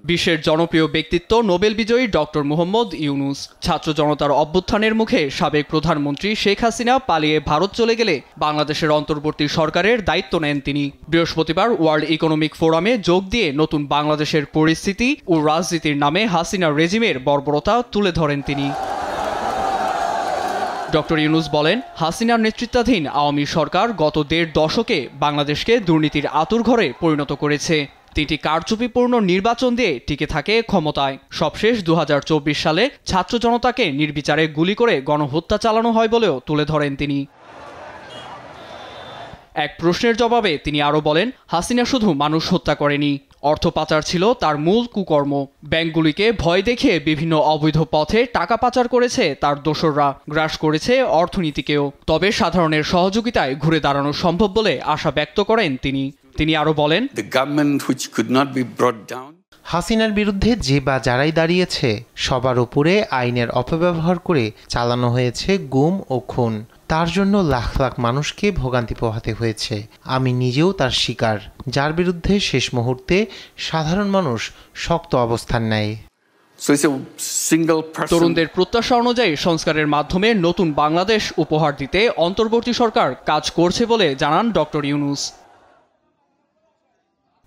বিশ্বের জনপ্রিয় ব্যক্তিত্ব নোবেল বিজয়ী ডক্টর মোহাম্মদ ইউনূস ছাত্র জনতার অভ্যুত্থানের মুখে সাবেক প্রধানমন্ত্রী শেখ হাসিনা পালিয়ে ভারত চলে গেলে বাংলাদেশের অন্তর্বর্তী সরকারের দায়িত্ব নেন তিনি। বৃহস্পতিবার ওয়ার্ল্ড ইকোনমিক ফোরামে যোগ দিয়ে নতুন বাংলাদেশের পরিস্থিতি ও রাজনীতির নামে হাসিনা রেজিমের বর্বরতা তুলে ধরেন তিনি। ডক্টর ইউনূস বলেন, হাসিনার নেতৃত্বাধীন আওয়ামী সরকার গত ১.৫ দশকে বাংলাদেশকে দুর্নীতির আঁতুড়ঘরে পরিণত করেছে। তিনটি কারচুপিপূর্ণ নির্বাচন দিয়ে টিকে থাকে ক্ষমতায়। সবশেষ ২০২৪ সালে ছাত্র জনতাকে নির্বিচারে গুলি করে গণহত্যা চালানো হয় বলেও তুলে ধরেন তিনি। এক প্রশ্নের জবাবে তিনি আরও বলেন, হাসিনা শুধু মানুষ হত্যা করেনি, অর্থ পাচার ছিল তার মূল কুকর্ম। ব্যাংকগুলিকে ভয় দেখিয়ে বিভিন্ন অবৈধ পথে টাকা পাচার করেছে তার দোসররা, গ্রাস করেছে অর্থনীতিকেও। তবে সাধারণের সহযোগিতায় ঘুরে দাঁড়ানো সম্ভব বলে আশা ব্যক্ত করেন তিনি। তিনি আরও বলেন, হাসিনার বিরুদ্ধে যে বা যারাই দাঁড়িয়েছে সবার উপরে আইনের অপব্যবহার করে চালানো হয়েছে গুম ও খুন। তার জন্য লাখ লাখ মানুষকে ভোগান্তি পোহাতে হয়েছে। আমি নিজেও তার শিকার, যার বিরুদ্ধে শেষ মুহূর্তে সাধারণ মানুষ শক্ত অবস্থান নেয়। তরুণদের প্রত্যাশা অনুযায়ী সংস্কারের মাধ্যমে নতুন বাংলাদেশ উপহার দিতে অন্তর্বর্তী সরকার কাজ করছে বলে জানান ডক্টর ইউনূস।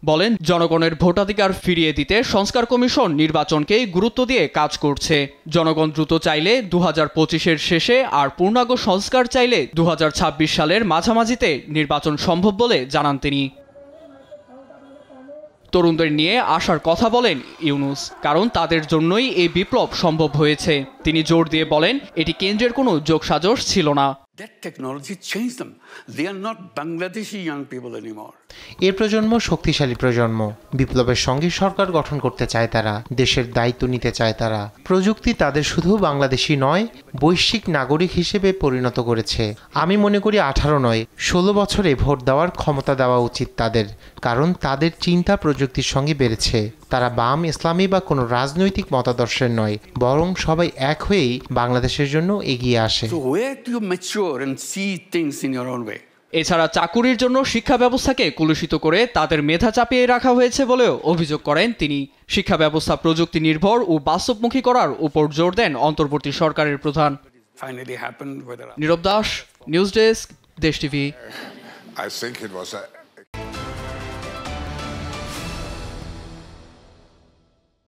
বলেন, জনগণের ভোটাধিকার ফিরিয়ে দিতে সংস্কার কমিশন নির্বাচনকেই গুরুত্ব দিয়ে কাজ করছে। জনগণ দ্রুত চাইলে ২০২৫-এর শেষে আর পূর্ণাঙ্গ সংস্কার চাইলে ২০২৬ সালের মাঝামাঝিতে নির্বাচন সম্ভব বলে জানান তিনি। তরুণদের নিয়ে আসার কথা বলেন ইউনূস, কারণ তাদের জন্যই এই বিপ্লব সম্ভব হয়েছে। তিনি জোর দিয়ে বলেন, এটি কেন্দ্রের কোনো যোগসাজশ ছিল না। এর প্রজন্ম শক্তিশালী প্রজন্ম। বিপ্লবের সঙ্গে সরকার গঠন করতে চায় তারা, দেশের দায়িত্ব নিতে চায় তারা। প্রযুক্তি তাদের শুধু বাংলাদেশি নয়, বৈশ্বিক নাগরিক হিসেবে পরিণত করেছে। আমি মনে করি ১৮ নয়, ১৬ বছরে ভোট দেওয়ার ক্ষমতা দেওয়া উচিত তাদের, কারণ তাদের চিন্তা প্রযুক্তির সঙ্গে বেড়েছে। তারা বাম, ইসলামী বা কোনো রাজনৈতিক মতাদর্শের নয়, বরং সবাই এক হয়েই বাংলাদেশের জন্য এগিয়ে আসে। এছাড়া চাকুরির জন্য শিক্ষা ব্যবস্থাকে কলুষিত করে তাদের মেধা চাপিয়ে রাখা হয়েছে বলেও অভিযোগ করেন তিনি। শিক্ষা ব্যবস্থা প্রযুক্তি নির্ভর ও বাস্তবমুখী করার উপর জোর দেন অন্তর্বর্তী সরকারের প্রধান। নীরব দাস, নিউজ ডেস্ক, দেশ টিভি।